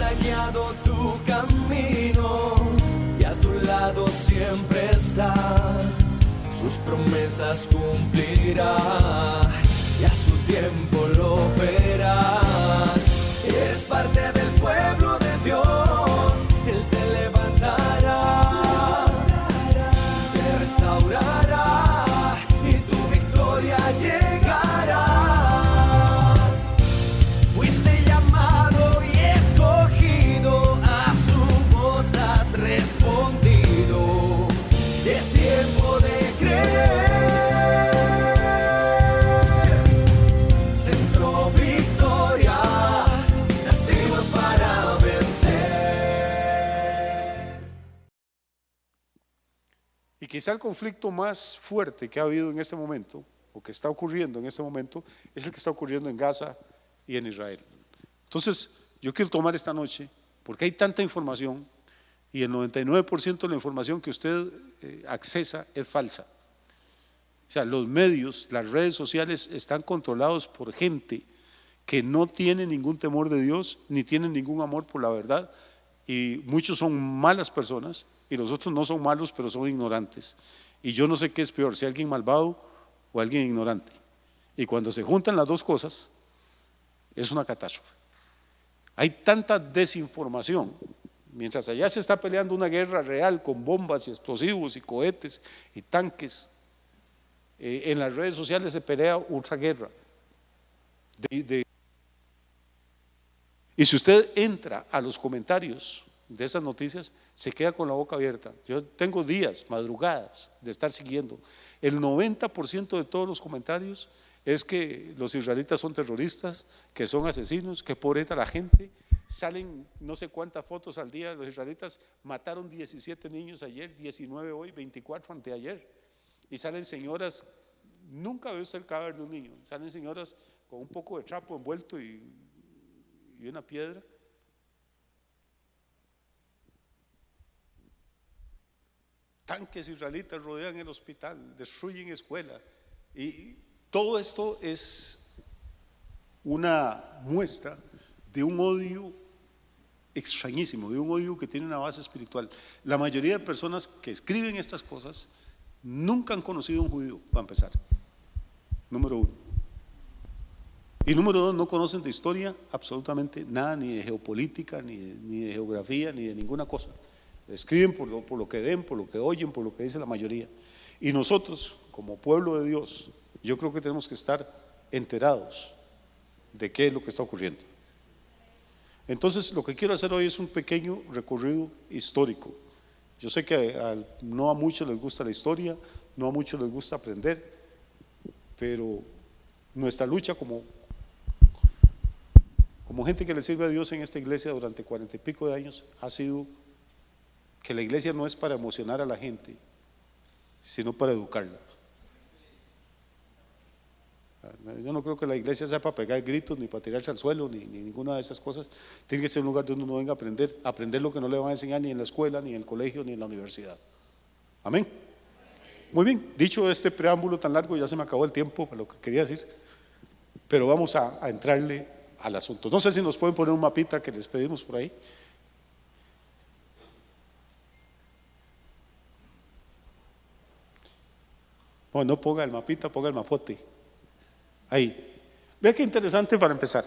ha guiado tu camino y a tu lado siempre está. Sus promesas cumplirá y a su tiempo lo verás. Eres parte del pueblo de Dios, Él te levantará, te restaurará y tu victoria llegará. Fuiste llamado y escogido, a su voz has respondido. Es tiempo de creer. Centro Victoria, nacimos para vencer. Y quizá el conflicto más fuerte que ha habido en este momento, o que está ocurriendo en este momento, es el que está ocurriendo en Gaza y en Israel. Entonces, yo quiero tomar esta noche, porque hay tanta información, y el 99% de la información que usted accesa es falsa. O sea, los medios, las redes sociales están controlados por gente que no tiene ningún temor de Dios, ni tienen ningún amor por la verdad, y muchos son malas personas, y los otros no son malos, pero son ignorantes. Y yo no sé qué es peor, si alguien malvado o alguien ignorante. Y cuando se juntan las dos cosas, es una catástrofe. Hay tanta desinformación. Mientras allá se está peleando una guerra real con bombas y explosivos y cohetes y tanques, en las redes sociales se pelea otra guerra. Y si usted entra a los comentarios de esas noticias, se queda con la boca abierta. Yo tengo días, madrugadas de estar siguiendo. El 90% de todos los comentarios es que los israelitas son terroristas, que son asesinos, que pobreta la gente. Salen no sé cuántas fotos al día. Los israelitas mataron 17 niños ayer, 19 hoy, 24 anteayer. Y salen señoras, nunca ve usted el cadáver de un niño, salen señoras con un poco de trapo envuelto y una piedra. Tanques israelitas rodean el hospital, destruyen escuelas. Y todo esto es una muestra de un odio extrañísimo, de un odio que tiene una base espiritual. La mayoría de personas que escriben estas cosas nunca han conocido a un judío, para empezar, número uno. Y número dos, no conocen de historia absolutamente nada, ni de geopolítica, ni de geografía, ni de ninguna cosa. Escriben por lo que ven, por lo que oyen, por lo que dice la mayoría. Y nosotros, como pueblo de Dios, yo creo que tenemos que estar enterados de qué es lo que está ocurriendo. Entonces, lo que quiero hacer hoy es un pequeño recorrido histórico. Yo sé que no a muchos les gusta la historia, no a muchos les gusta aprender, pero nuestra lucha como gente que le sirve a Dios en esta iglesia durante 40 y pico de años ha sido que la iglesia no es para emocionar a la gente, sino para educarla. Yo no creo que la iglesia sea para pegar gritos, ni para tirarse al suelo, ni ninguna de esas cosas. Tiene que ser un lugar donde uno venga a aprender lo que no le van a enseñar ni en la escuela, ni en el colegio, ni en la universidad. Amén. Muy bien, dicho este preámbulo tan largo, ya se me acabó el tiempo para lo que quería decir, pero vamos a entrarle al asunto. No sé si nos pueden poner un mapita que les pedimos por ahí. Bueno, no ponga el mapita, ponga el mapote. Ahí. Vea qué interesante para empezar.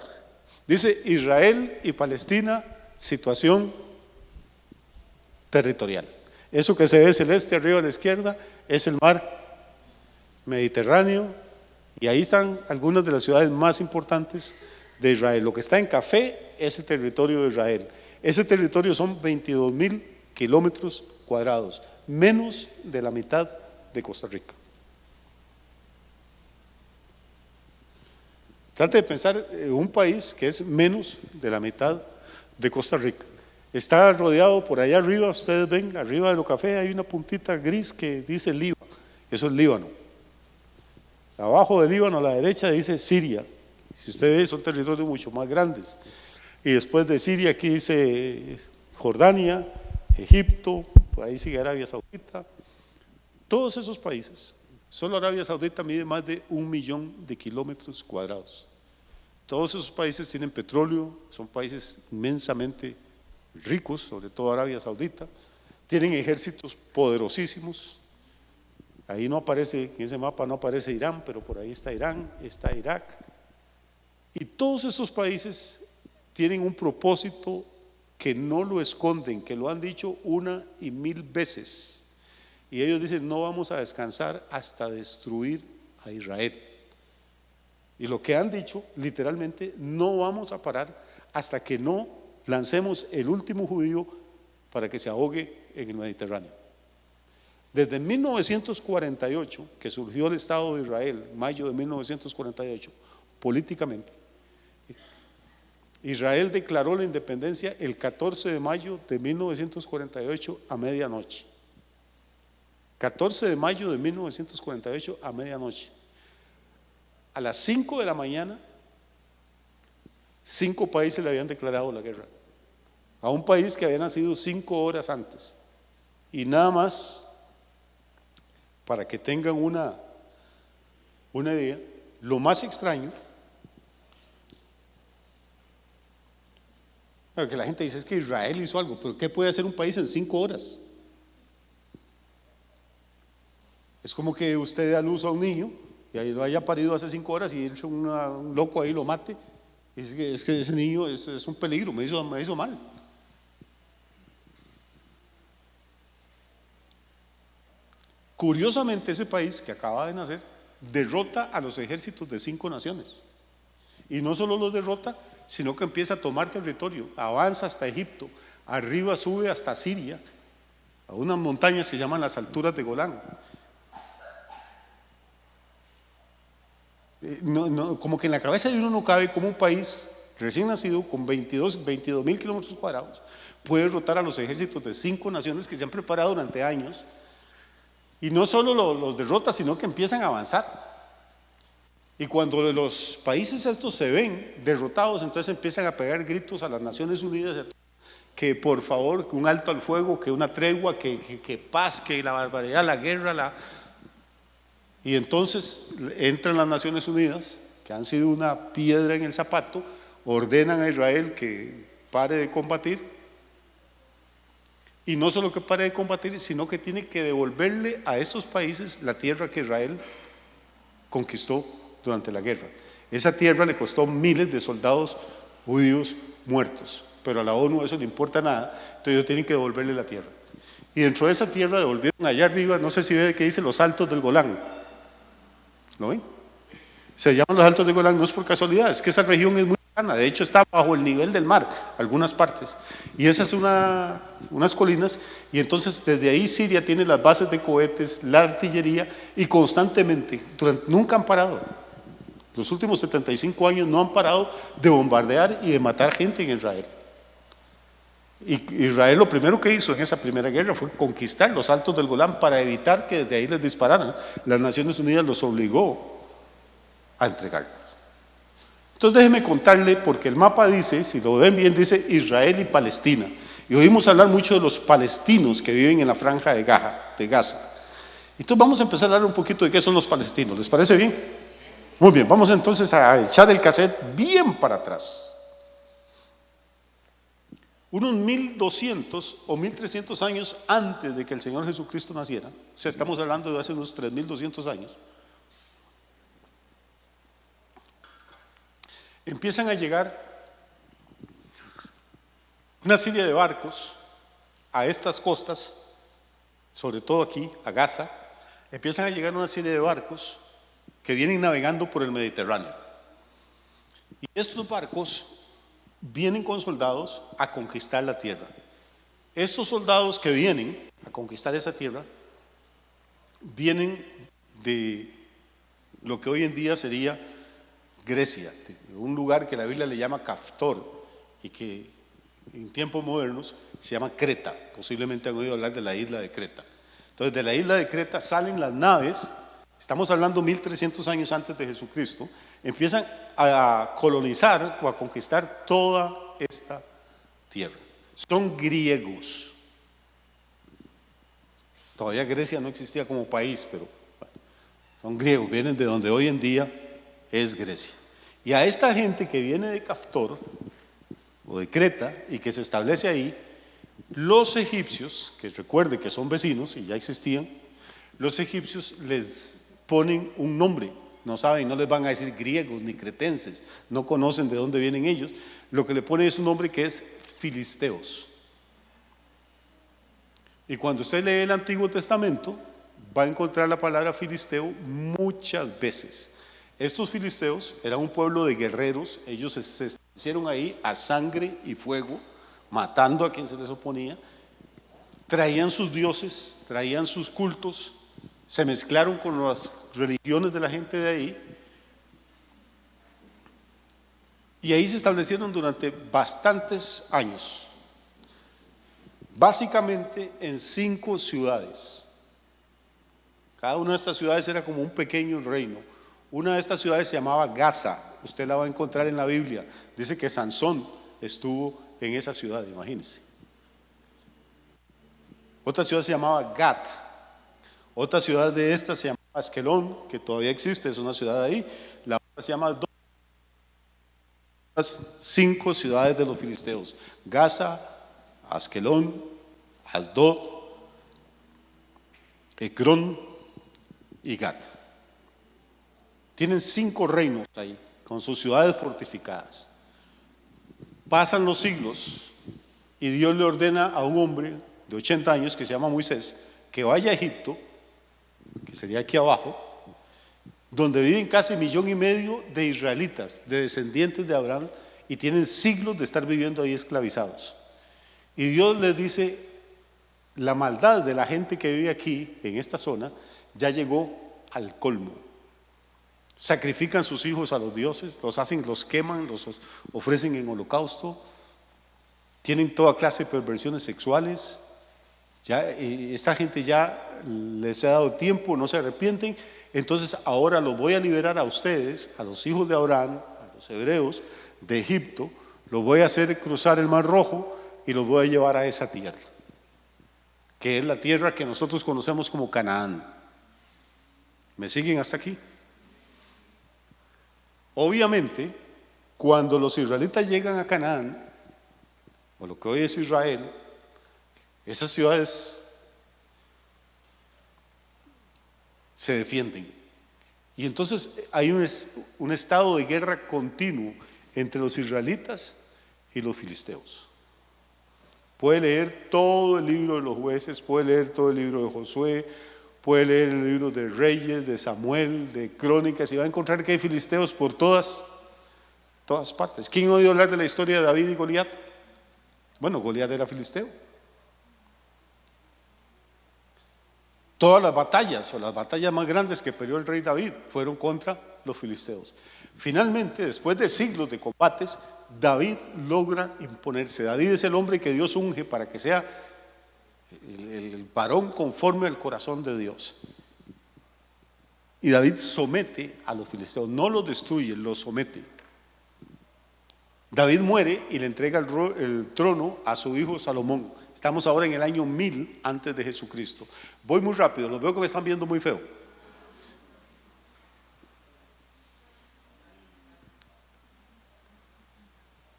Dice Israel y Palestina, situación territorial. Eso que se ve celeste arriba a la izquierda es el mar Mediterráneo, y ahí están algunas de las ciudades más importantes de Israel. Lo que está en café es el territorio de Israel. Ese territorio son 22.000 kilómetros cuadrados, menos de la mitad de Costa Rica. Trate de pensar en un país que es menos de la mitad de Costa Rica. Está rodeado por allá arriba, ustedes ven, arriba de los cafés hay una puntita gris que dice Líbano. Eso es Líbano. Abajo del Líbano a la derecha dice Siria. Si usted ve, son territorios mucho más grandes. Y después de Siria aquí dice Jordania, Egipto, por ahí sigue Arabia Saudita. Todos esos países, solo Arabia Saudita mide más de 1 millón de kilómetros cuadrados. Todos esos países tienen petróleo, son países inmensamente ricos, sobre todo Arabia Saudita, tienen ejércitos poderosísimos. Ahí no aparece, en ese mapa no aparece Irán, pero por ahí está Irán, está Irak. Y todos esos países tienen un propósito que no lo esconden, que lo han dicho una y mil veces. Y ellos dicen: no vamos a descansar hasta destruir a Israel. Y lo que han dicho, literalmente, no vamos a parar hasta que no lancemos el último judío para que se ahogue en el Mediterráneo. Desde 1948, que surgió el Estado de Israel, mayo de 1948, políticamente, Israel declaró la independencia el 14 de mayo de 1948 a medianoche. 14 de mayo de 1948 a medianoche. A las 5 de la mañana, 5 países le habían declarado la guerra a un país que había nacido 5 horas antes. Y nada más, para que tengan una idea, lo más extraño, que la gente dice: es que Israel hizo algo, pero ¿qué puede hacer un país en 5 horas? Es como que usted dé a luz a un niño y ahí lo haya parido hace 5 horas y un loco ahí lo mate. Es que ese niño es un peligro, me hizo mal. Curiosamente, ese país que acaba de nacer derrota a los ejércitos de 5 naciones. Y no solo los derrota, sino que empieza a tomar territorio, avanza hasta Egipto, arriba sube hasta Siria, a unas montañas que se llaman las alturas de Golán. Como que en la cabeza de uno no cabe como un país recién nacido con 22 mil kilómetros cuadrados puede derrotar a los ejércitos de 5 naciones que se han preparado durante años. Y no solo los derrota, sino que empiezan a avanzar. Y cuando los países estos se ven derrotados, entonces empiezan a pegar gritos a las Naciones Unidas que por favor, que un alto al fuego, que una tregua, que paz, que la barbaridad, la guerra. Y entonces entran las Naciones Unidas, que han sido una piedra en el zapato, ordenan a Israel que pare de combatir. Y no solo que pare de combatir, sino que tiene que devolverle a estos países la tierra que Israel conquistó durante la guerra. Esa tierra le costó miles de soldados judíos muertos, pero a la ONU eso no le importa nada, entonces ellos tienen que devolverle la tierra. Y dentro de esa tierra devolvieron allá arriba, no sé si ve que dice los Altos del Golán. ¿Lo ven? Se llaman los Altos del Golán, no es por casualidad, es que esa región es muy plana, de hecho está bajo el nivel del mar, algunas partes. Y esas son unas colinas, y entonces desde ahí Siria tiene las bases de cohetes, la artillería, y constantemente, nunca han parado. Los últimos 75 años no han parado de bombardear y de matar gente en Israel. Y Israel lo primero que hizo en esa primera guerra fue conquistar los Altos del Golán para evitar que desde ahí les dispararan. Las Naciones Unidas los obligó a entregarlos. Entonces déjeme contarle, porque el mapa dice, si lo ven bien, dice Israel y Palestina. Y oímos hablar mucho de los palestinos que viven en la franja de Gaza. Entonces vamos a empezar a hablar un poquito de qué son los palestinos. ¿Les parece bien? Muy bien, vamos entonces a echar el cassette bien para atrás. Unos 1200 o 1300 años antes de que el Señor Jesucristo naciera, o sea, estamos hablando de hace unos 3200 años, empiezan a llegar una serie de barcos a estas costas, sobre todo aquí, a Gaza. Empiezan a llegar una serie de barcos que vienen navegando por el Mediterráneo. Y estos barcos vienen con soldados a conquistar la tierra. Estos soldados que vienen a conquistar esa tierra vienen de lo que hoy en día sería Grecia, un lugar que la Biblia le llama Caftor y que en tiempos modernos se llama Creta. Posiblemente han oído hablar de la isla de Creta. Entonces de la isla de Creta salen las naves, estamos hablando 1300 años antes de Jesucristo, empiezan a colonizar o a conquistar toda esta tierra. Son griegos. Todavía Grecia no existía como país, pero bueno, son griegos, vienen de donde hoy en día es Grecia. Y a esta gente que viene de Caftor o de Creta y que se establece ahí, los egipcios, que recuerde que son vecinos y ya existían, los egipcios les ponen un nombre. No saben, no les van a decir griegos ni cretenses, no conocen de dónde vienen ellos. Lo que le ponen es un nombre que es filisteos. Y cuando usted lee el Antiguo Testamento, va a encontrar la palabra filisteo muchas veces. Estos filisteos eran un pueblo de guerreros, ellos se establecieron ahí a sangre y fuego, matando a quien se les oponía, traían sus dioses, traían sus cultos, se mezclaron con las religiones de la gente de ahí, y ahí se establecieron durante bastantes años, básicamente en 5 ciudades. Cada una de estas ciudades era como un pequeño reino. Una de estas ciudades se llamaba Gaza, usted la va a encontrar en la Biblia, dice que Sansón estuvo en esa ciudad, imagínense. Otra ciudad se llamaba Gat, otra ciudad de estas se llamaba Askelón, que todavía existe, es una ciudad ahí. La otra se llama las 5 ciudades de los filisteos: Gaza, Askelón, Asdod, Ecrón y Gat. Tienen 5 reinos ahí, con sus ciudades fortificadas. Pasan los siglos y Dios le ordena a un hombre de 80 años que se llama Moisés que vaya a Egipto, que sería aquí abajo, donde viven casi 1,5 millones de israelitas, de descendientes de Abraham, y tienen siglos de estar viviendo ahí esclavizados. Y Dios les dice: la maldad de la gente que vive aquí, en esta zona, ya llegó al colmo. Sacrifican sus hijos a los dioses, los queman, los ofrecen en holocausto, tienen toda clase de perversiones sexuales. Ya, esta gente ya les ha dado tiempo, no se arrepienten. Entonces ahora los voy a liberar a ustedes, a los hijos de Abraham, a los hebreos de Egipto, los voy a hacer cruzar el Mar Rojo y los voy a llevar a esa tierra, que es la tierra que nosotros conocemos como Canaán. ¿Me siguen hasta aquí? Obviamente, cuando los israelitas llegan a Canaán, o lo que hoy es Israel, esas ciudades se defienden. Y entonces hay un estado de guerra continuo entre los israelitas y los filisteos. Puede leer todo el libro de los jueces, puede leer todo el libro de Josué, puede leer el libro de Reyes, de Samuel, de Crónicas, y va a encontrar que hay filisteos por todas partes. ¿Quién ha oído hablar de la historia de David y Goliat? Bueno, Goliat era filisteo. Todas las batallas, o las batallas más grandes que peleó el rey David, fueron contra los filisteos. Finalmente, después de siglos de combates, David logra imponerse. David es el hombre que Dios unge para que sea el varón conforme al corazón de Dios. Y David somete a los filisteos, no los destruye, los somete. David muere y le entrega el trono a su hijo Salomón. Estamos ahora en el año 1000 antes de Jesucristo. Voy muy rápido, los veo que me están viendo muy feo.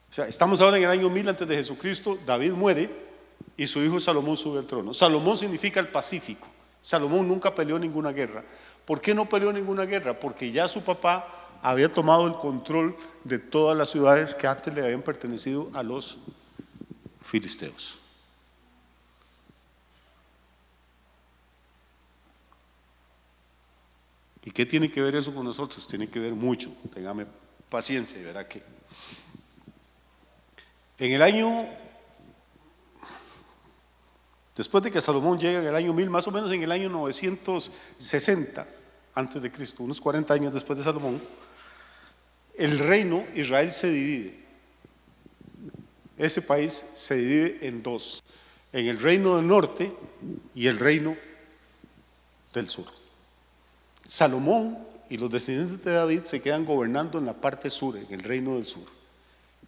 O sea, estamos ahora en el año 1000 antes de Jesucristo. David muere y su hijo Salomón sube al trono. Salomón significa el Pacífico. Salomón nunca peleó ninguna guerra. ¿Por qué no peleó ninguna guerra? Porque ya su papá había tomado el control de todas las ciudades que antes le habían pertenecido a los filisteos. ¿Y qué tiene que ver eso con nosotros? Tiene que ver mucho. Téngame paciencia y verá que en el año, después de que Salomón llega en el año 1000, más o menos en el año 960 antes de Cristo, unos 40 años después de Salomón, el reino Israel se divide. Ese país se divide en 2, en el reino del norte y el reino del sur. Salomón y los descendientes de David se quedan gobernando en la parte sur, en el reino del sur,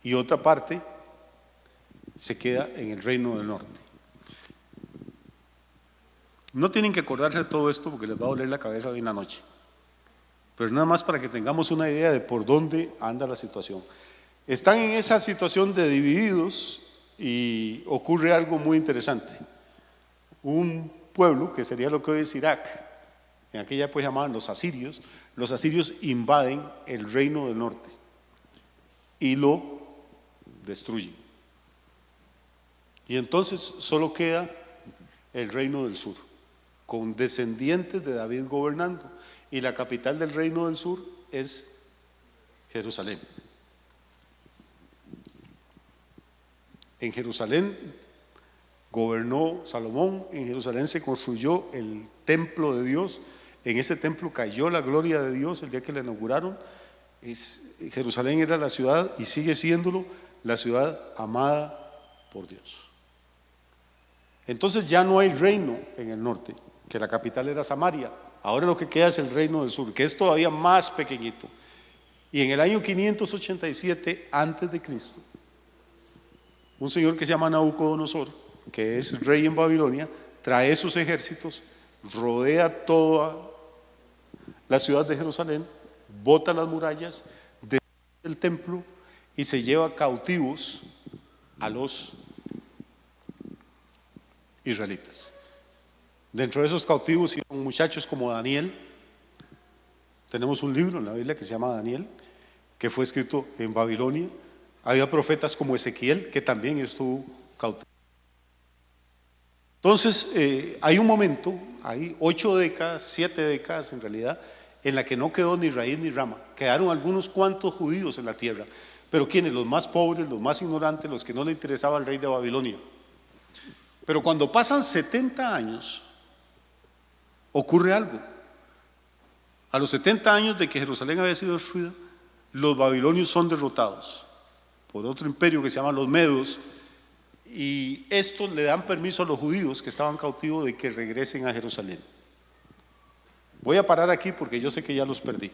y otra parte se queda en el reino del norte. No tienen que acordarse de todo esto porque les va a doler la cabeza hoy en la noche, pero nada más para que tengamos una idea de por dónde anda la situación. Están en esa situación de divididos y ocurre algo muy interesante. Un pueblo, que sería lo que hoy es Irak, en aquella época llamaban los asirios invaden el reino del norte y lo destruyen. Y entonces solo queda el reino del sur, con descendientes de David gobernando, y la capital del reino del sur es Jerusalén. En Jerusalén gobernó Salomón, en Jerusalén se construyó el templo de Dios, en ese templo cayó la gloria de Dios el día que la inauguraron. Jerusalén era la ciudad, y sigue siéndolo, la ciudad amada por Dios. Entonces ya no hay reino en el norte, que la capital era Samaria. Ahora lo que queda es el reino del sur, que es todavía más pequeñito. Y en el año 587 antes de Cristo, un señor que se llama Nabucodonosor, que es rey en Babilonia, trae sus ejércitos, rodea toda la ciudad de Jerusalén, bota las murallas, destruye el templo y se lleva cautivos a los israelitas. Dentro de esos cautivos iban muchachos como Daniel. Tenemos un libro en la Biblia que se llama Daniel, que fue escrito en Babilonia. Había profetas como Ezequiel, que también estuvo cautivo. Entonces hay un momento, hay 8 décadas, 7 décadas en realidad, en la que no quedó ni raíz ni rama. Quedaron algunos cuantos judíos en la tierra, pero ¿quiénes? Los más pobres, los más ignorantes, los que no le interesaba al rey de Babilonia. Pero cuando pasan 70 años, ocurre algo. A los 70 años de que Jerusalén había sido destruida, los babilonios son derrotados por otro imperio que se llama los medos, y estos le dan permiso a los judíos que estaban cautivos de que regresen a Jerusalén. Voy a parar aquí porque yo sé que ya los perdí.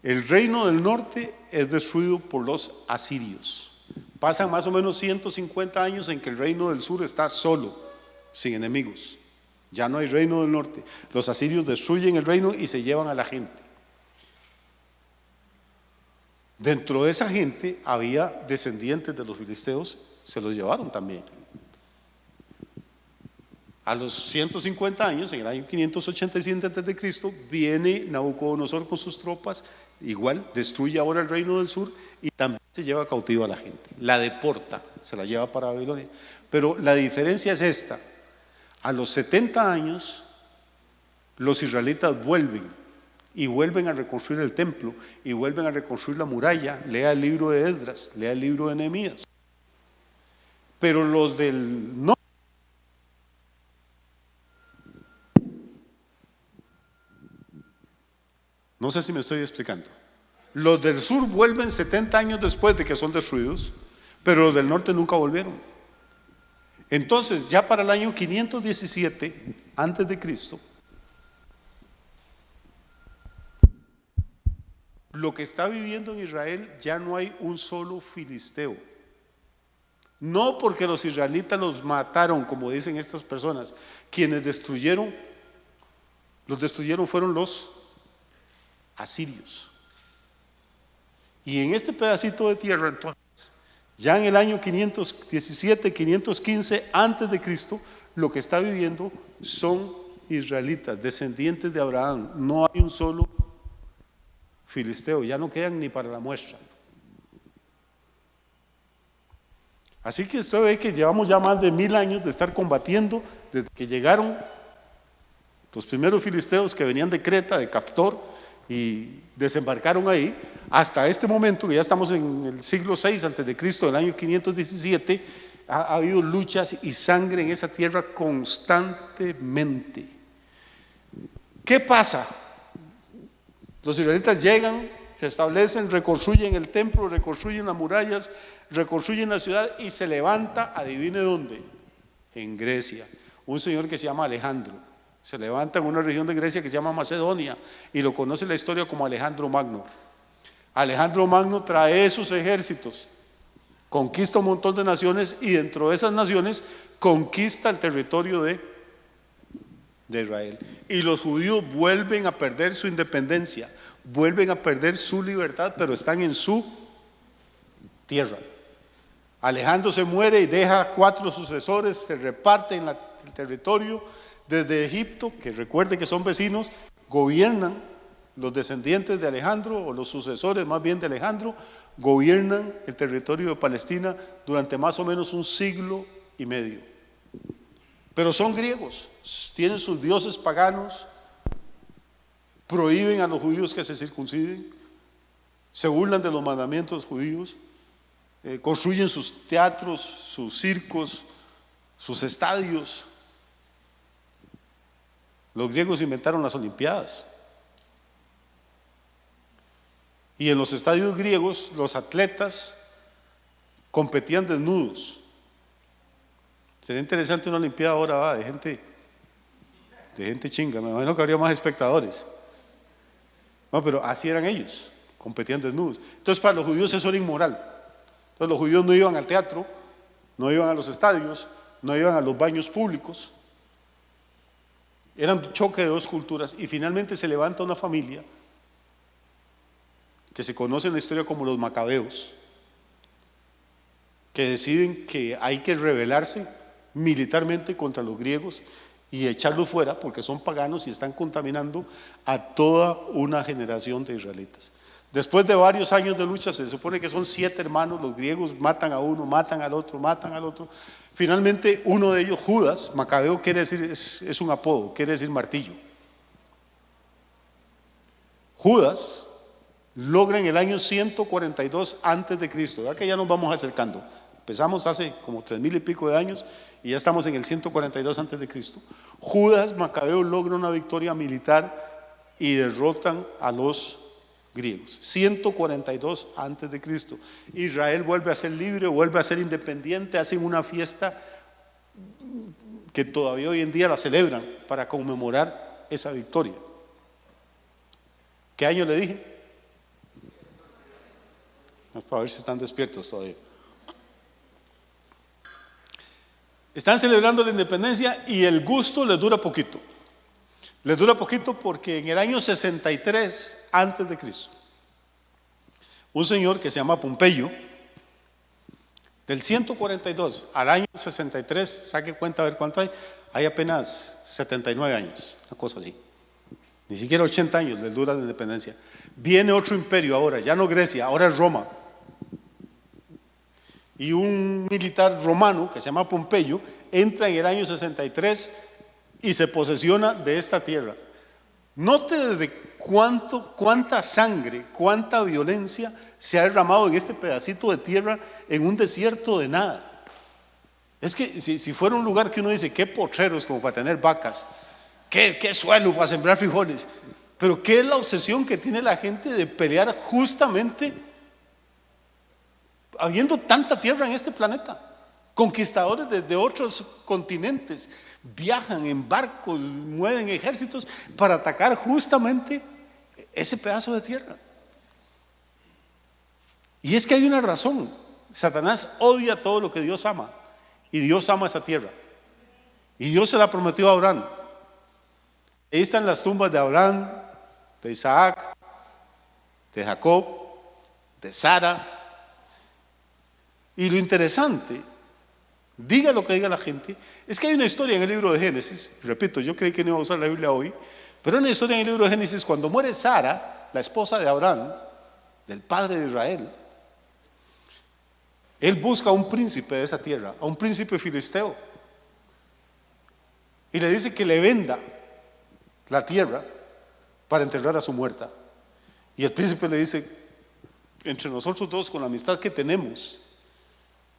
El reino del norte es destruido por los asirios. Pasan más o menos 150 años en que el reino del sur está solo, sin enemigos. Ya no hay reino del norte. Los asirios destruyen el reino y se llevan a la gente. Dentro de esa gente había descendientes de los filisteos, se los llevaron también. A los 150 años, en el año 587 a.C., viene Nabucodonosor con sus tropas, igual destruye ahora el reino del sur y también se lleva cautivo a la gente. La deporta, se la lleva para Babilonia. Pero la diferencia es esta: a los 70 años, los israelitas vuelven y vuelven a reconstruir el templo y vuelven a reconstruir la muralla. Lea el libro de Esdras, lea el libro de Nehemías. Pero los del norte, no sé si me estoy explicando, los del sur vuelven 70 años después de que son destruidos, pero los del norte nunca volvieron. Entonces ya para el año 517 antes de Cristo, lo que está viviendo en Israel, ya no hay un solo filisteo. No porque los israelitas los mataron, como dicen estas personas. Quienes los destruyeron fueron los asirios. Y en este pedacito de tierra, entonces, ya en el año 517, 515 antes de Cristo, lo que está viviendo son israelitas, descendientes de Abraham. No hay un solo filisteo, ya no quedan ni para la muestra. Así que usted ve que llevamos ya más de 1000 años de estar combatiendo, desde que llegaron los primeros filisteos que venían de Creta, de Caftor, y desembarcaron ahí, hasta este momento, que ya estamos en el siglo VI antes de Cristo, del año 517, ha habido luchas y sangre en esa tierra constantemente. ¿Qué pasa? Los israelitas llegan, se establecen, reconstruyen el templo, reconstruyen las murallas, reconstruyen la ciudad y se levanta, adivine dónde, en Grecia, un señor que se llama Alejandro. Se levanta en una región de Grecia que se llama Macedonia y lo conoce la historia como Alejandro Magno. Alejandro Magno trae sus ejércitos, conquista un montón de naciones y dentro de esas naciones conquista el territorio de Israel. Y los judíos vuelven a perder su independencia, vuelven a perder su libertad, pero están en su tierra. Alejandro se muere y deja 4 sucesores, se reparten el territorio desde Egipto, que recuerde que son vecinos, gobiernan los descendientes de Alejandro, o los sucesores más bien de Alejandro, gobiernan el territorio de Palestina durante más o menos 1 siglo y medio. Pero son griegos, tienen sus dioses paganos, prohíben a los judíos que se circunciden, se burlan de los mandamientos judíos, construyen sus teatros, sus circos, sus estadios. Los griegos inventaron las Olimpiadas. Y en los estadios griegos los atletas competían desnudos. Sería interesante una Olimpiada ahora de gente chinga. Me imagino que habría más espectadores. No, pero así eran ellos, competían desnudos. Entonces para los judíos eso era inmoral. Entonces los judíos no iban al teatro, no iban a los estadios, no iban a los baños públicos. Era un choque de 2 culturas. Y finalmente se levanta una familia que se conoce en la historia como los macabeos, que deciden que hay que rebelarse militarmente contra los griegos y echarlos fuera porque son paganos y están contaminando a toda una generación de israelitas. Después de varios años de lucha, se supone que son 7 hermanos, los griegos matan a uno, matan al otro, matan al otro. Finalmente uno de ellos, Judas, macabeo quiere decir, es un apodo, quiere decir martillo. Judas logra en el año 142 antes de Cristo, ya que ya nos vamos acercando. Empezamos hace como 3000 y pico de años y ya estamos en el 142 antes de Cristo. Judas Macabeo logra una victoria militar y derrotan a los griegos. 142 antes de Cristo. Israel vuelve a ser libre, vuelve a ser independiente, hacen una fiesta que todavía hoy en día la celebran para conmemorar esa victoria. ¿Qué año le dije? Para ver si están despiertos todavía. Están celebrando la independencia y el gusto les dura poquito. Les dura poquito porque en el año 63 antes de Cristo, un señor que se llama Pompeyo, del 142 al año 63, saque cuenta a ver cuánto hay apenas 79 años, una cosa así. Ni siquiera 80 años les dura la independencia. Viene otro imperio ahora, ya no Grecia, ahora es Roma. Y un militar romano que se llama Pompeyo entra en el año 63 y se posesiona de esta tierra. Note desde cuánta sangre, cuánta violencia se ha derramado en este pedacito de tierra, en un desierto de nada. Es que si fuera un lugar que uno dice, qué potreros como para tener vacas, qué suelo para sembrar frijoles, pero qué es la obsesión que tiene la gente de pelear justamente habiendo tanta tierra en este planeta. Conquistadores desde otros continentes viajan en barcos, mueven ejércitos para atacar justamente ese pedazo de tierra. Y es que hay una razón. Satanás odia todo lo que Dios ama, y Dios ama esa tierra, y Dios se la prometió a Abraham. Ahí están las tumbas de Abraham, de Isaac, de Jacob, de Sara. Y lo interesante, diga lo que diga la gente, es que hay una historia en el libro de Génesis. Repito, yo creí que no iba a usar la Biblia hoy, pero hay una historia en el libro de Génesis cuando muere Sara, la esposa de Abraham, del padre de Israel. Él busca a un príncipe de esa tierra, a un príncipe filisteo, y le dice que le venda la tierra para enterrar a su muerta. Y el príncipe le dice, entre nosotros dos, con la amistad que tenemos,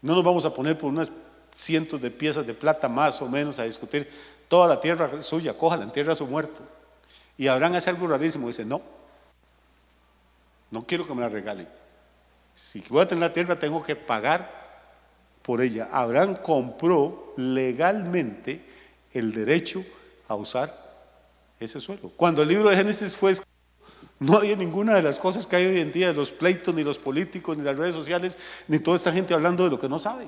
no nos vamos a poner por unas cientos de piezas de plata más o menos a discutir. Toda la tierra es suya, cójala, entierra a su muerto. Y Abraham hace algo rarísimo, dice, no quiero que me la regalen. Si voy a tener la tierra tengo que pagar por ella. Abraham compró legalmente el derecho a usar ese suelo. Cuando el libro de Génesis fue escrito, no había ninguna de las cosas que hay hoy en día, de los pleitos, ni los políticos, ni las redes sociales, ni toda esta gente hablando de lo que no sabe.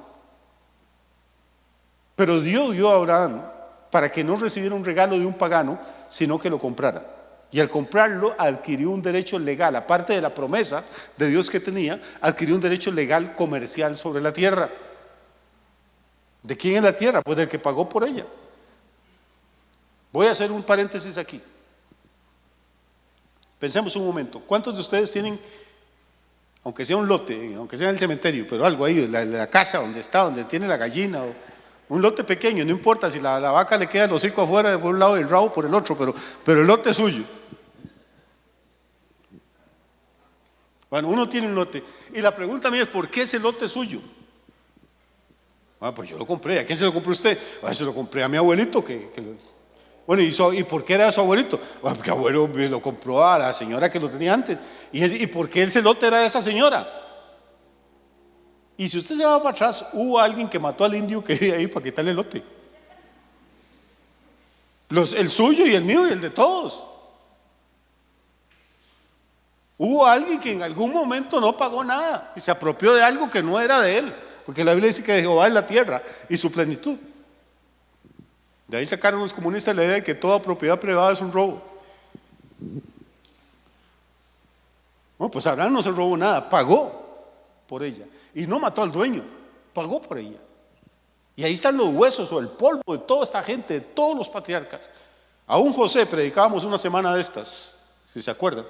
Pero Dios dio a Abraham para que no recibiera un regalo de un pagano, sino que lo comprara. Y al comprarlo adquirió un derecho legal, aparte de la promesa de Dios que tenía, adquirió un derecho legal comercial sobre la tierra. ¿De quién es la tierra? Pues del que pagó por ella. Voy a hacer un paréntesis aquí. Pensemos un momento. ¿Cuántos de ustedes tienen, aunque sea un lote, aunque sea en el cementerio, pero algo ahí, la casa donde está, donde tiene la gallina, o un lote pequeño, no importa si la vaca le queda el hocico afuera por un lado y el rabo por el otro, pero el lote es suyo? Bueno, uno tiene un lote y la pregunta mía es: ¿por qué ese lote es suyo? Pues yo lo compré. ¿A quién se lo compró usted? Se lo compré a mi abuelito bueno, ¿y por qué era su abuelito? Porque abuelo me lo compró a la señora que lo tenía antes. ¿Y por qué ese lote era de esa señora? Y si usted se va para atrás, hubo alguien que mató al indio que vive ahí para quitarle el lote. El suyo y el mío y el de todos. Hubo alguien que en algún momento no pagó nada y se apropió de algo que no era de él, porque la Biblia dice que de Jehová es la tierra y su plenitud. De ahí sacaron los comunistas la idea de que toda propiedad privada es un robo. Bueno, pues Abraham no se robó nada, pagó por ella. Y no mató al dueño, pagó por ella. Y ahí están los huesos o el polvo de toda esta gente, de todos los patriarcas. Aún José, predicábamos una semana de estas, si se acuerdan,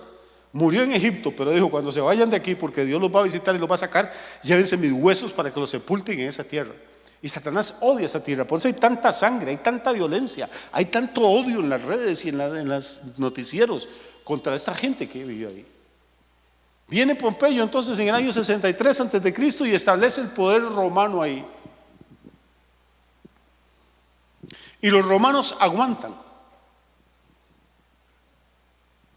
murió en Egipto, pero dijo: cuando se vayan de aquí, porque Dios los va a visitar y los va a sacar, llévense mis huesos para que los sepulten en esa tierra. Y Satanás odia esa tierra, por eso hay tanta sangre, hay tanta violencia, hay tanto odio en las redes y en los noticieros contra esta gente que vivió ahí. Viene Pompeyo entonces en el año 63 a.C. y establece el poder romano ahí. Y los romanos aguantan.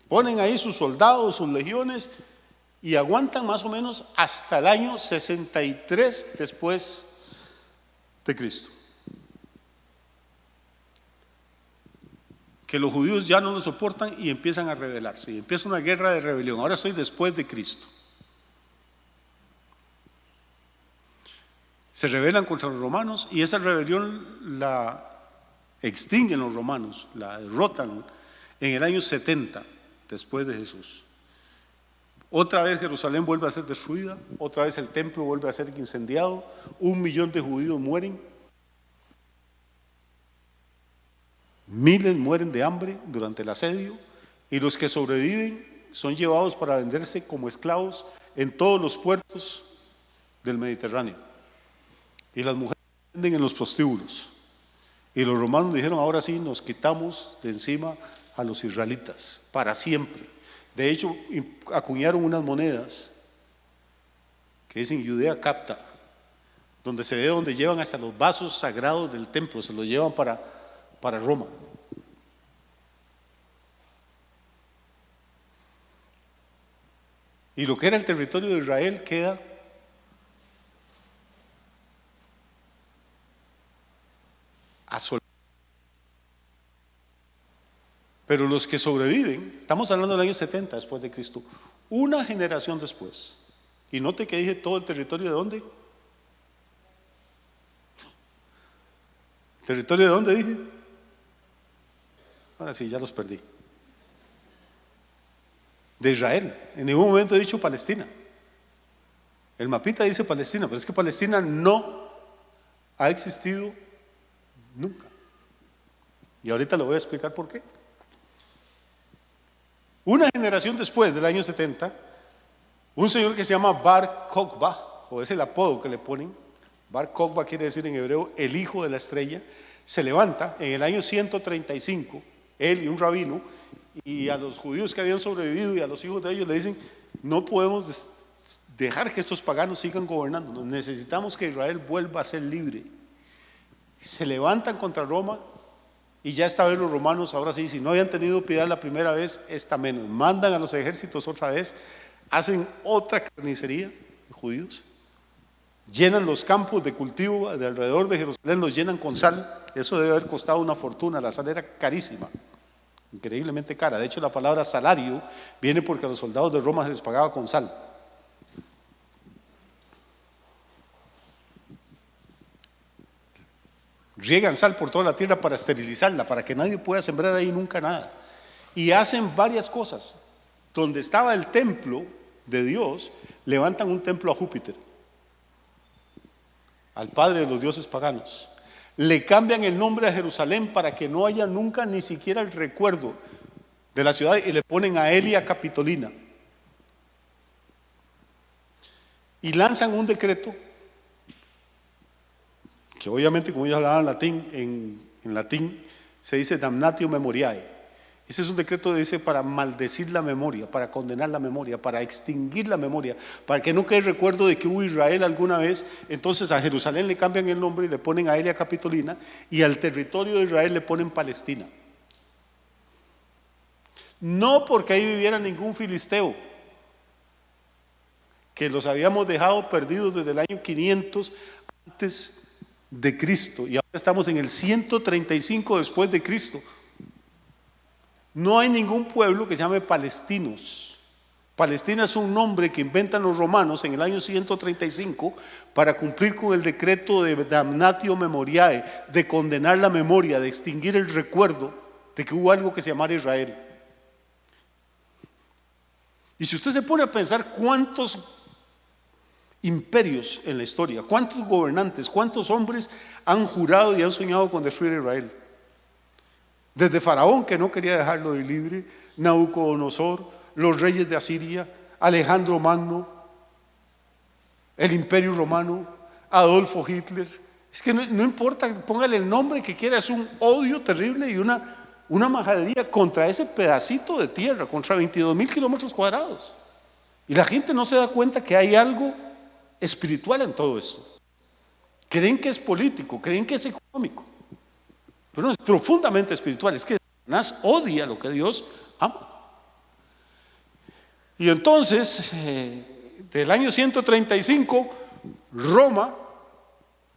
Ponen ahí sus soldados, sus legiones, y aguantan más o menos hasta el año 63 después de Cristo. Que los judíos ya no lo soportan y empiezan a rebelarse, y empieza una guerra de rebelión. Ahora estoy después de Cristo. Se rebelan contra los romanos y esa rebelión la extinguen los romanos, la derrotan en el año 70 después de Jesús. Otra vez Jerusalén vuelve a ser destruida, otra vez el templo vuelve a ser incendiado, 1 millón de judíos mueren, miles mueren de hambre durante el asedio, y los que sobreviven son llevados para venderse como esclavos en todos los puertos del Mediterráneo, y las mujeres se venden en los prostíbulos. Y los romanos dijeron: ahora sí nos quitamos de encima a los israelitas para siempre. De hecho, acuñaron unas monedas que dicen Judea Capta, donde se ve donde llevan hasta los vasos sagrados del templo, se los llevan para Roma. Y lo que era el territorio de Israel queda asolado. Pero los que sobreviven, estamos hablando del año 70 después de Cristo, una generación después. Y note que dije todo el territorio, ¿de dónde? ¿Territorio de dónde dije? Ahora sí, ya los perdí. De Israel. En ningún momento he dicho Palestina. El mapita dice Palestina, pero es que Palestina no ha existido nunca. Y ahorita le voy a explicar por qué. Una generación después del año 70, un señor que se llama Bar Kokhba, o es el apodo que le ponen, Bar Kokhba quiere decir en hebreo el hijo de la estrella, se levanta en el año 135, él y un rabino, y a los judíos que habían sobrevivido y a los hijos de ellos le dicen: no podemos dejar que estos paganos sigan gobernando, necesitamos que Israel vuelva a ser libre. Se levantan contra Roma. Y ya esta vez los romanos, ahora sí, si no habían tenido piedad la primera vez, esta menos. Mandan a los ejércitos otra vez, hacen otra carnicería, judíos, llenan los campos de cultivo de alrededor de Jerusalén, los llenan con sal. Eso debe haber costado una fortuna, la sal era carísima, increíblemente cara. De hecho, la palabra salario viene porque a los soldados de Roma se les pagaba con sal. riegan sal por toda la tierra para esterilizarla, para que nadie pueda sembrar ahí nunca nada. Y hacen varias cosas. Donde estaba el templo de Dios, levantan un templo a Júpiter, al padre de los dioses paganos. Le cambian el nombre a Jerusalén para que no haya nunca ni siquiera el recuerdo de la ciudad, y le ponen a Elia Capitolina. Y lanzan un decreto que obviamente, como ellos hablaban latín, en latín se dice damnatio memoriae. Ese es un decreto que dice para maldecir la memoria, para condenar la memoria, para extinguir la memoria, para que no quede recuerdo de que hubo Israel alguna vez. Entonces a Jerusalén le cambian el nombre y le ponen a Elia Capitolina, y al territorio de Israel le ponen Palestina. No porque ahí viviera ningún filisteo, que los habíamos dejado perdidos desde el año 500 antes de Cristo, y ahora estamos en el 135 después de Cristo. No hay ningún pueblo que se llame palestinos. Palestina es un nombre que inventan los romanos en el año 135 para cumplir con el decreto de damnatio memoriae, de condenar la memoria, de extinguir el recuerdo de que hubo algo que se llamara Israel. Y si usted se pone a pensar cuántos imperios en la historia, cuántos gobernantes, cuántos hombres han jurado y han soñado con destruir Israel. Desde Faraón, que no quería dejarlo de libre, Nabucodonosor, los reyes de Asiria, Alejandro Magno, el Imperio Romano, Adolfo Hitler. Es que no importa, póngale el nombre que quiera, es un odio terrible y una majadería contra ese pedacito de tierra, contra 22,000 kilómetros cuadrados. Y la gente no se da cuenta que hay algo espiritual en todo esto. Creen que es político, creen que es económico, pero no, es profundamente espiritual. Es que Satanás odia lo que Dios ama. Y entonces, del año 135, Roma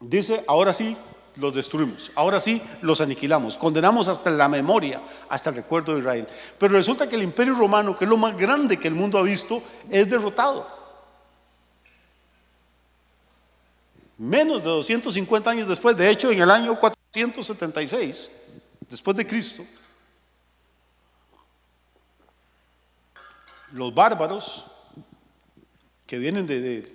dice: ahora sí los destruimos, ahora sí los aniquilamos, condenamos hasta la memoria, hasta el recuerdo de Israel. Pero resulta que el Imperio Romano, que es lo más grande que el mundo ha visto, es derrotado. Menos de 250 años después, de hecho en el año 476 después de Cristo, los bárbaros que vienen de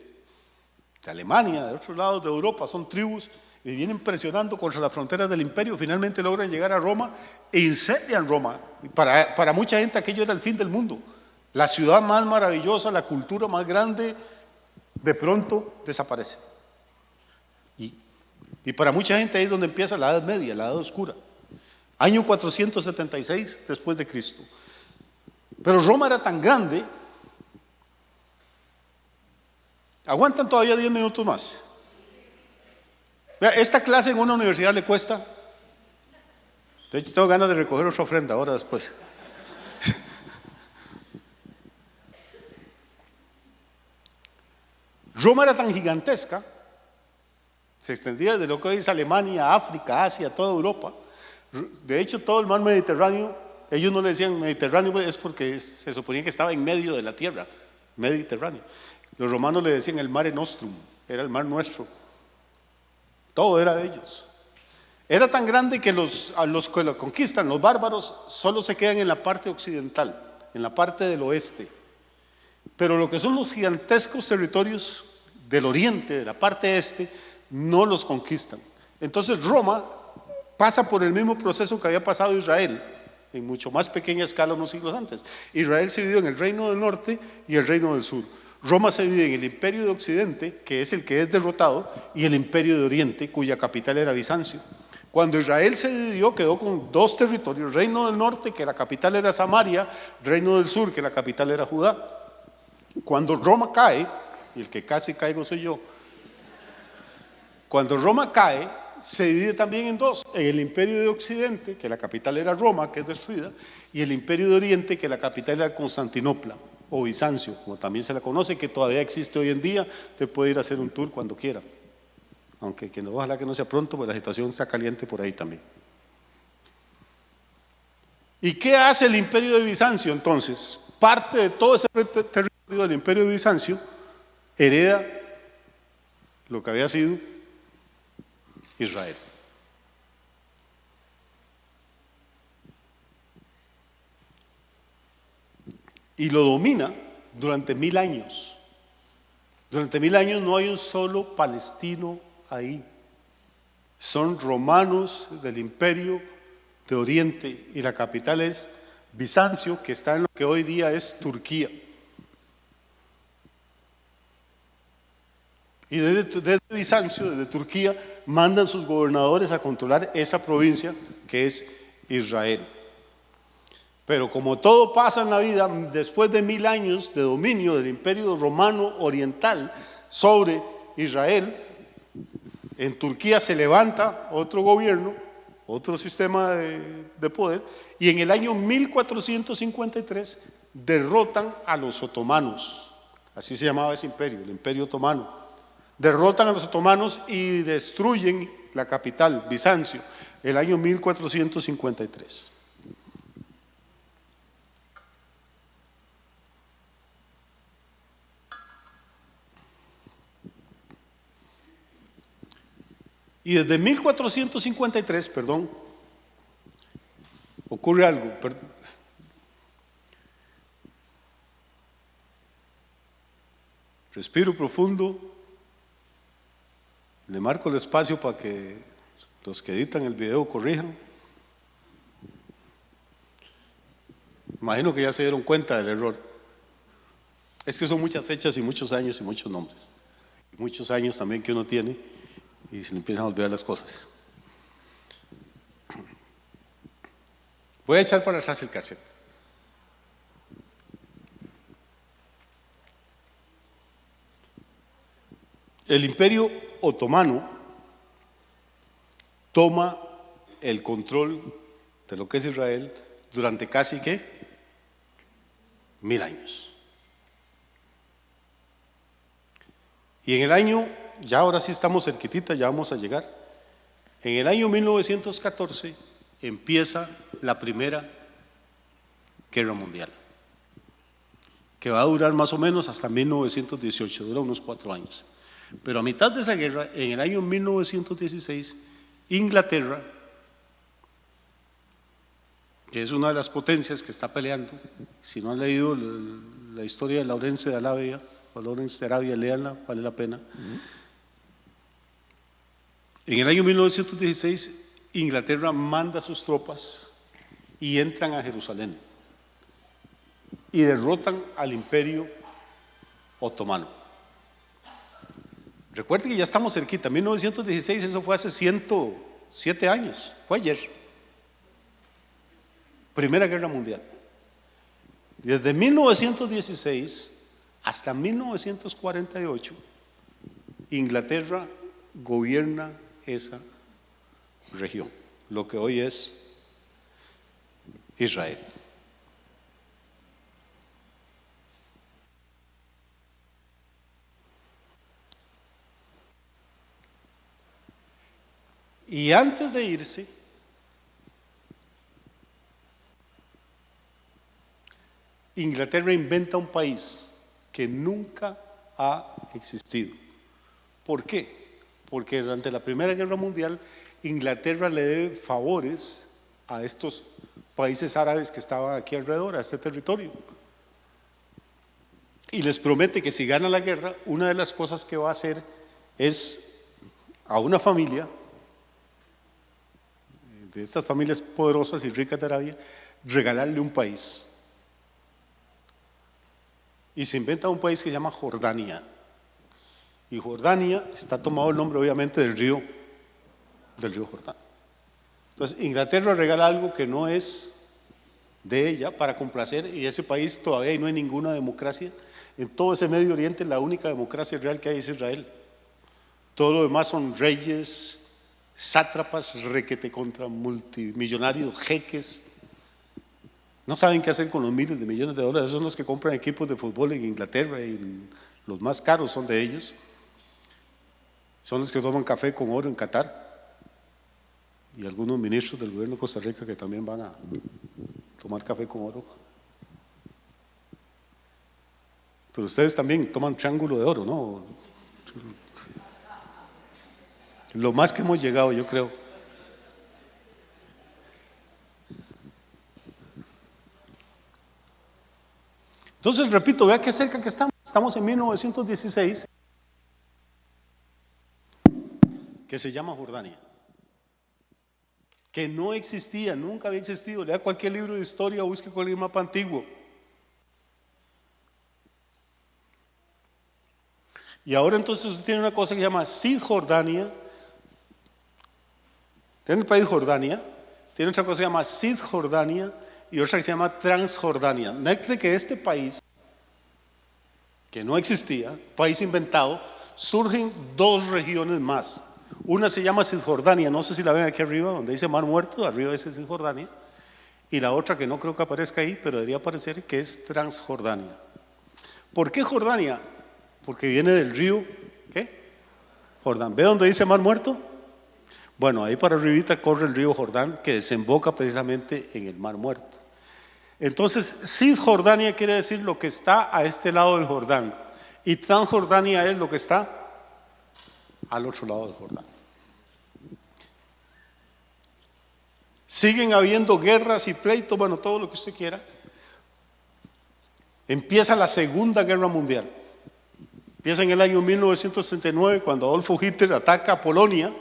Alemania, de otros lados de Europa, son tribus y vienen presionando contra las fronteras del imperio, finalmente logran llegar a Roma e incendian Roma. Y para mucha gente aquello era el fin del mundo, la ciudad más maravillosa, la cultura más grande, de pronto desaparece. Y para mucha gente ahí es donde empieza la Edad Media, la Edad Oscura, año 476 después de Cristo. Pero Roma era tan grande. ¿Aguantan todavía 10 minutos más? Vea, esta clase en una universidad le cuesta. De hecho tengo ganas de recoger otra ofrenda ahora después. Roma era tan gigantesca, se extendía desde lo que hoy es Alemania, África, Asia, toda Europa. De hecho, todo el mar Mediterráneo, ellos no le decían Mediterráneo, es porque se suponía que estaba en medio de la tierra, Mediterráneo. Los romanos le decían el Mare Nostrum, era el mar nuestro. Todo era de ellos. Era tan grande que a los que lo conquistan, los bárbaros, solo se quedan en la parte occidental, en la parte del oeste. Pero lo que son los gigantescos territorios del oriente, de la parte este, no los conquistan. Entonces Roma pasa por el mismo proceso que había pasado Israel, en mucho más pequeña escala unos siglos antes. Israel se dividió en el reino del norte y el reino del sur. Roma se divide en el imperio de Occidente, que es el que es derrotado, y el imperio de Oriente, cuya capital era Bizancio. Cuando Israel se dividió, quedó con dos territorios: reino del norte, que la capital era Samaria; reino del sur, que la capital era Judá. Cuando Roma cae, y el que casi caigo soy yo, cuando Roma cae, se divide también en dos: en el imperio de Occidente, que la capital era Roma, que es destruida, y el imperio de Oriente, que la capital era Constantinopla, o Bizancio, como también se la conoce, que todavía existe hoy en día. Te puede ir a hacer un tour cuando quiera, aunque que no, ojalá que no sea pronto, porque la situación está caliente por ahí también. ¿Y qué hace el imperio de Bizancio entonces? Parte de todo ese territorio del imperio de Bizancio hereda lo que había sido Israel. y lo domina durante 1000 años. Durante 1000 años no hay un solo palestino ahí. Son romanos del Imperio de Oriente y la capital es Bizancio, que está en lo que hoy día es Turquía. Y desde Bizancio, desde Turquía, mandan sus gobernadores a controlar esa provincia que es Israel. Pero como todo pasa en la vida, después de 1000 años de dominio del Imperio Romano Oriental sobre Israel, en Turquía se levanta otro gobierno, otro sistema de poder, y en el año 1453 derrotan a los otomanos. Así se llamaba ese imperio, el Imperio Otomano. Derrotan a los otomanos y destruyen la capital, Bizancio, el año 1453. Y desde 1453, ocurre algo. Respiro profundo, le marco el espacio para que los que editan el video corrijan. Imagino que ya se dieron cuenta del error. Es que son muchas fechas y muchos años y muchos nombres. Muchos años también que uno tiene y se le empiezan a olvidar las cosas. Voy a echar para atrás el cassette. El Imperio Otomano toma el control de lo que es Israel durante casi 1000 años. Y en el año, ya ahora sí estamos cerquitita, ya vamos a llegar. En el año 1914 empieza la Primera Guerra Mundial, que va a durar más o menos hasta 1918, dura unos 4 años. Pero a mitad de esa guerra, en el año 1916, Inglaterra, que es una de las potencias que está peleando, si no han leído la historia de Lawrence de Arabia, o Lawrence de Arabia, léanla, vale la pena. En el año 1916, Inglaterra manda sus tropas y entran a Jerusalén y derrotan al Imperio Otomano. Recuerden que ya estamos cerquita, 1916, eso fue hace 107 años, fue ayer. Primera Guerra Mundial. Desde 1916 hasta 1948, Inglaterra gobierna esa región, lo que hoy es Israel. Y antes de irse, Inglaterra inventa un país que nunca ha existido. ¿Por qué? Porque durante la Primera Guerra Mundial, Inglaterra le debe favores a estos países árabes que estaban aquí alrededor, a este territorio. Y les promete que si gana la guerra, una de las cosas que va a hacer es a una familia, de estas familias poderosas y ricas de Arabia, regalarle un país. Y se inventa un país que se llama Jordania. Y Jordania está tomado el nombre obviamente del río Jordán. Entonces Inglaterra regala algo que no es de ella para complacer, y ese país todavía no hay ninguna democracia. En todo ese Medio Oriente la única democracia real que hay es Israel. Todo lo demás son reyes, sátrapas, requete contra multimillonarios, jeques. No saben qué hacer con los miles de millones de dólares. Esos son los que compran equipos de fútbol en Inglaterra y los más caros son de ellos. Son los que toman café con oro en Qatar. Y algunos ministros del gobierno de Costa Rica que también van a tomar café con oro. Pero ustedes también toman triángulo de oro, ¿no? Lo más que hemos llegado, yo creo. Entonces, repito, vea qué cerca que estamos. Estamos en 1916, que se llama Jordania, que no existía, nunca había existido. Lea cualquier libro de historia, busque cualquier mapa antiguo. Y ahora entonces usted tiene una cosa que se llama Cisjordania. Tiene el país Jordania, tiene otra cosa que se llama Cisjordania y otra que se llama Transjordania. Note que este país, que no existía, país inventado, surgen dos regiones más. Una se llama Cisjordania, no sé si la ven aquí arriba, donde dice Mar Muerto, arriba dice Cisjordania. Y la otra que no creo que aparezca ahí, pero debería aparecer, que es Transjordania. ¿Por qué Jordania? Porque viene del río, ¿qué? Jordán. ¿Ve dónde dice Mar Muerto? Bueno, ahí para arribita corre el río Jordán, que desemboca precisamente en el Mar Muerto. Entonces, Cisjordania quiere decir lo que está a este lado del Jordán, y Transjordania es lo que está al otro lado del Jordán. Siguen habiendo guerras y pleitos, bueno, todo lo que usted quiera. Empieza la Segunda Guerra Mundial. Empieza en el año 1939, cuando Adolfo Hitler ataca a Polonia,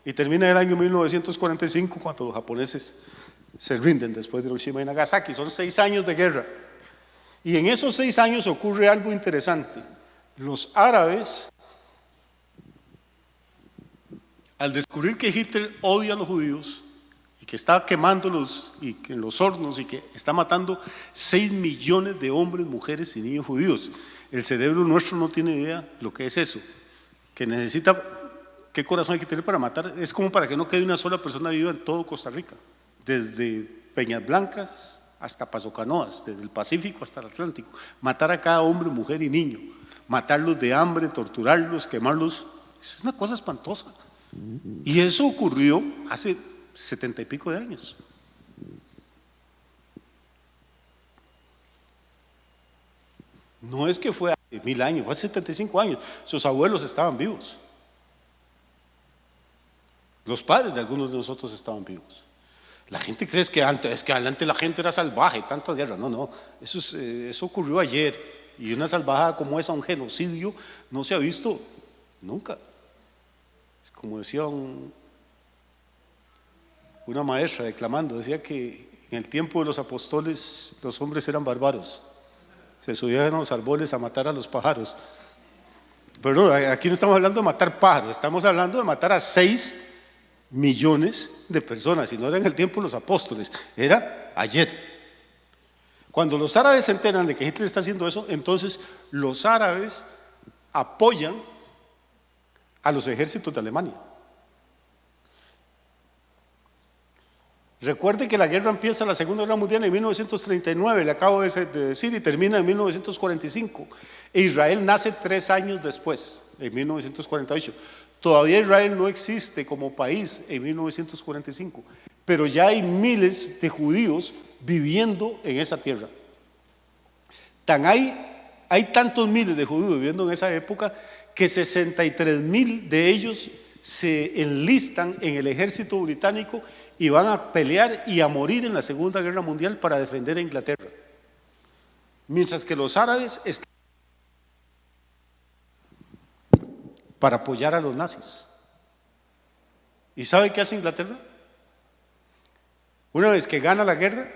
y termina en el año 1945, cuando los japoneses se rinden después de Hiroshima y Nagasaki. Son 6 años de guerra. Y en esos 6 años ocurre algo interesante. Los árabes, al descubrir que Hitler odia a los judíos y que está quemándolos y que en los hornos y que está matando 6 millones de hombres, mujeres y niños judíos, el cerebro nuestro no tiene idea lo que es eso, que necesita, qué corazón hay que tener para matar. Es como para que no quede una sola persona viva en todo Costa Rica, desde Peñas Blancas hasta Paso Canoas, desde el Pacífico hasta el Atlántico. Matar a cada hombre, mujer y niño, matarlos de hambre, torturarlos, quemarlos, es una cosa espantosa. Y eso ocurrió hace 70 y pico de años. No es que fue hace 1000 años, fue hace 75 años. Sus abuelos estaban vivos. Los padres de algunos de nosotros estaban vivos. La gente cree que antes la gente era salvaje, tantas guerras. No, eso ocurrió ayer. Y una salvajada como esa, un genocidio, no se ha visto nunca. Es como decía una maestra declamando, decía que en el tiempo de los apóstoles los hombres eran bárbaros. Se subían a los árboles a matar a los pájaros. Pero no, aquí no estamos hablando de matar pájaros, estamos hablando de matar a 6 millones de personas. Y no era en el tiempo de los apóstoles, era ayer. Cuando los árabes se enteran de que Hitler está haciendo eso, entonces los árabes apoyan a los ejércitos de Alemania. Recuerde que la guerra empieza, la Segunda Guerra Mundial, en 1939, le acabo de decir, y termina en 1945. E Israel nace 3 años después, en 1948. Todavía Israel no existe como país en 1945, pero ya hay miles de judíos viviendo en esa tierra. Hay tantos miles de judíos viviendo en esa época que 63,000 de ellos se enlistan en el ejército británico y van a pelear y a morir en la Segunda Guerra Mundial para defender a Inglaterra. Mientras que los árabes están para apoyar a los nazis. ¿Y sabe qué hace Inglaterra? Una vez que gana la guerra,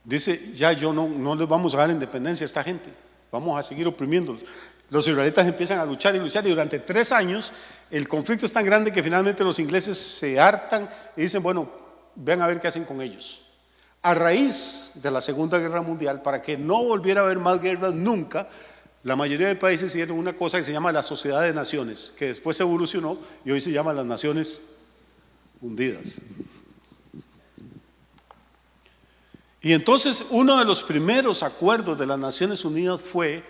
dice, ya no les vamos a dar independencia a esta gente, vamos a seguir oprimiéndolos. Los israelitas empiezan a luchar y luchar, y durante 3 años el conflicto es tan grande que finalmente los ingleses se hartan y dicen, bueno, vean a ver qué hacen con ellos. A raíz de la Segunda Guerra Mundial, para que no volviera a haber más guerras nunca, la mayoría de países hicieron una cosa que se llama la Sociedad de Naciones, que después se evolucionó y hoy se llama las Naciones Unidas. Y entonces uno de los primeros acuerdos de las Naciones Unidas fue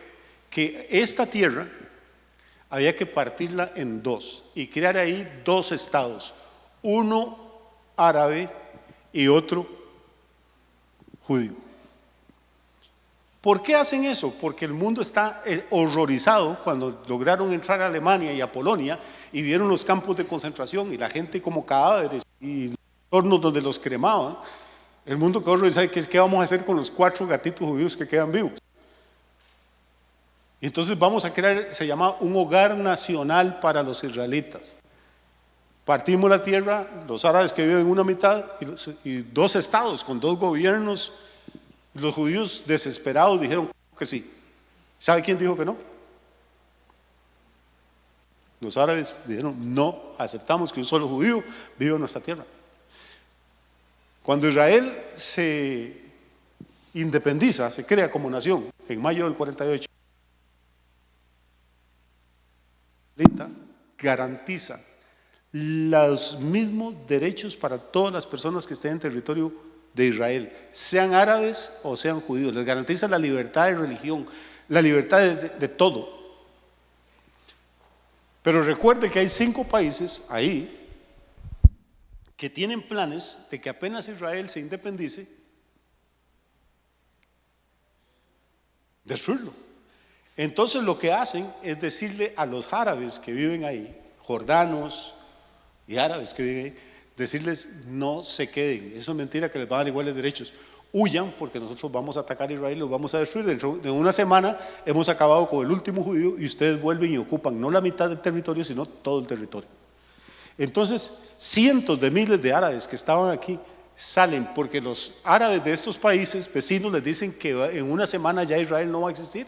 que esta tierra había que partirla en 2 y crear ahí 2 estados, uno árabe y otro judío. ¿Por qué hacen eso? Porque el mundo está horrorizado cuando lograron entrar a Alemania y a Polonia y vieron los campos de concentración y la gente como cadáveres y hornos donde los cremaban. El mundo que ahora sabe qué vamos a hacer con los 4 gatitos judíos que quedan vivos. Y entonces vamos a crear, se llama un hogar nacional para los israelitas. Partimos la tierra, los árabes que viven en una mitad y 2 estados con 2 gobiernos. Los judíos desesperados dijeron que sí. ¿Sabe quién dijo que no? Los árabes dijeron: no aceptamos que un solo judío viva en nuestra tierra. Cuando Israel se independiza, se crea como nación en mayo del 48, garantiza los mismos derechos para todas las personas que estén en territorio de Israel, sean árabes o sean judíos. Les garantiza la libertad de religión, la libertad de todo. Pero recuerde que hay 5 países ahí que tienen planes de que apenas Israel se independice, destruirlo. Entonces lo que hacen es decirle a los árabes que viven ahí, jordanos y árabes que viven ahí, decirles: no se queden, eso es mentira que les van a dar iguales derechos, huyan porque nosotros vamos a atacar a Israel y los vamos a destruir. Dentro de una semana hemos acabado con el último judío y ustedes vuelven y ocupan no la mitad del territorio sino todo el territorio. Entonces cientos de miles de árabes que estaban aquí salen porque los árabes de estos países vecinos les dicen que en una semana ya Israel no va a existir,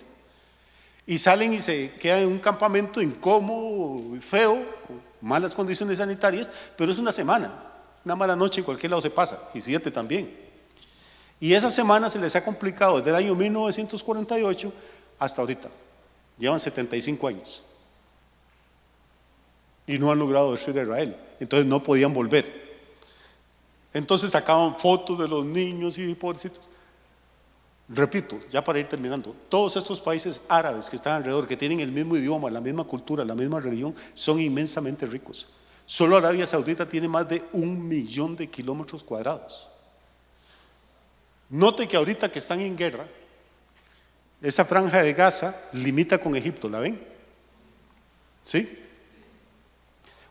y salen y se quedan en un campamento incómodo, feo, con malas condiciones sanitarias, pero es una semana. Una mala noche en cualquier lado se pasa, y 7 también. Y esa semana se les ha complicado desde el año 1948 hasta ahorita. Llevan 75 años y no han logrado destruir a Israel. Entonces no podían volver. Entonces sacaban fotos de los niños y pobrecitos. Repito, ya para ir terminando, todos estos países árabes que están alrededor, que tienen el mismo idioma, la misma cultura, la misma religión, son inmensamente ricos. Solo Arabia Saudita tiene más de 1 millón de kilómetros cuadrados. Note que ahorita que están en guerra, esa franja de Gaza limita con Egipto, ¿la ven? ¿Sí?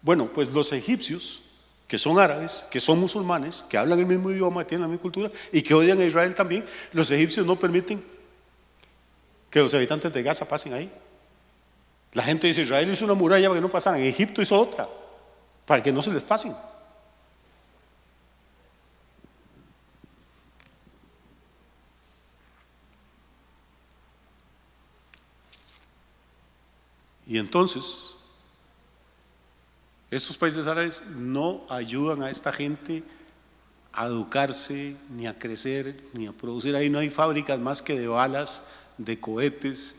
Bueno, pues los egipcios, que son árabes, que son musulmanes, que hablan el mismo idioma, que tienen la misma cultura y que odian a Israel también, los egipcios no permiten que los habitantes de Gaza pasen ahí. La gente dice: Israel hizo una muralla para que no pasaran, Egipto hizo otra para que no se les pasen. Y entonces estos países árabes no ayudan a esta gente a educarse, ni a crecer, ni a producir. Ahí no hay fábricas más que de balas, de cohetes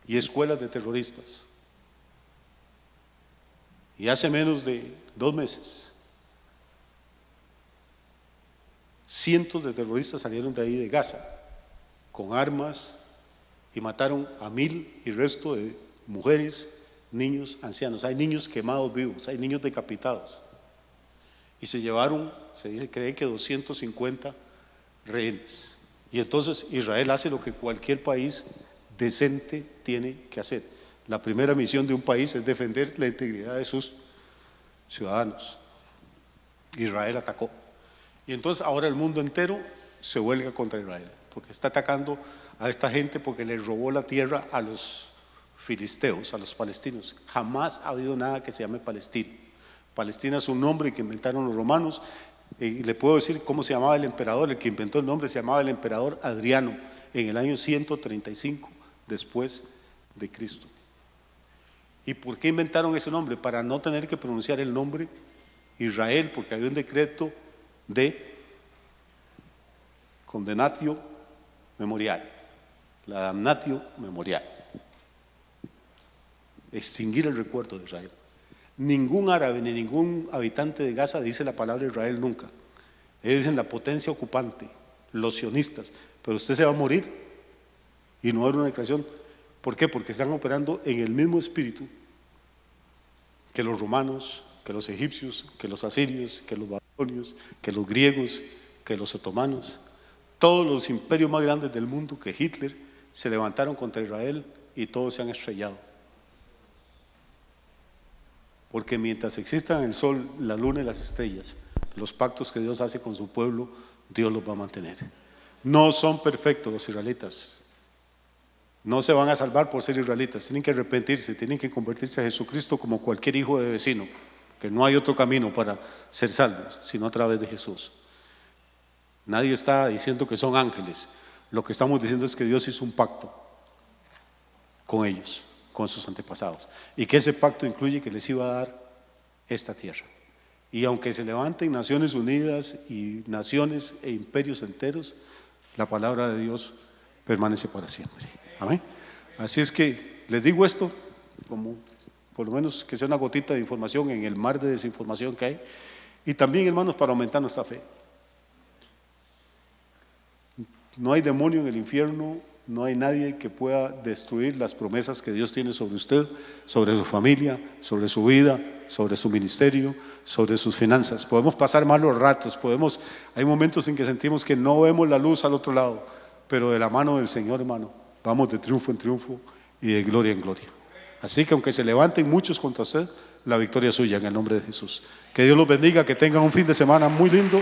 y escuelas de terroristas. Y hace menos de 2 meses, cientos de terroristas salieron de ahí de Gaza con armas y mataron a 1000 y resto de mujeres, niños, ancianos. Hay niños quemados vivos, hay niños decapitados. Y se llevaron, cree que 250 rehenes. Y entonces Israel hace lo que cualquier país decente tiene que hacer. La primera misión de un país es defender la integridad de sus ciudadanos. Israel atacó. Y entonces ahora el mundo entero se huelga contra Israel, porque está atacando a esta gente porque le robó la tierra a los filisteos, a los palestinos. Jamás ha habido nada que se llame Palestina. Palestina es un nombre que inventaron los romanos, y le puedo decir cómo se llamaba el emperador. El que inventó el nombre se llamaba el emperador Adriano, en el año 135 después de Cristo. ¿Y por qué inventaron ese nombre? Para no tener que pronunciar el nombre Israel, porque había un decreto de condenatio memorial, la damnatio memorial, extinguir el recuerdo de Israel. Ningún árabe ni ningún habitante de Gaza dice la palabra Israel nunca. Ellos dicen la potencia ocupante, los sionistas, pero usted se va a morir y no va a haber una declaración. ¿Por qué? Porque están operando en el mismo espíritu que los romanos, que los egipcios, que los asirios, que los babilonios, que los griegos, que los otomanos. Todos los imperios más grandes del mundo, que Hitler, se levantaron contra Israel y todos se han estrellado. Porque mientras existan el sol, la luna y las estrellas, los pactos que Dios hace con su pueblo, Dios los va a mantener. No son perfectos los israelitas. No se van a salvar por ser israelitas. Tienen que arrepentirse, tienen que convertirse a Jesucristo como cualquier hijo de vecino, que no hay otro camino para ser salvos, sino a través de Jesús. Nadie está diciendo que son ángeles. Lo que estamos diciendo es que Dios hizo un pacto con ellos, con sus antepasados, y que ese pacto incluye que les iba a dar esta tierra. Y aunque se levanten naciones unidas y naciones e imperios enteros, la palabra de Dios permanece para siempre. Amén. Así es que les digo esto como por lo menos que sea una gotita de información en el mar de desinformación que hay, y también, hermanos, para aumentar nuestra fe. No hay demonio en el infierno, no hay nadie que pueda destruir las promesas que Dios tiene sobre usted, sobre su familia, sobre su vida, sobre su ministerio, sobre sus finanzas. Podemos pasar malos ratos, hay momentos en que sentimos que no vemos la luz al otro lado, pero de la mano del Señor, hermano, vamos de triunfo en triunfo y de gloria en gloria. Así que aunque se levanten muchos contra usted, la victoria es suya en el nombre de Jesús. Que Dios los bendiga, que tengan un fin de semana muy lindo.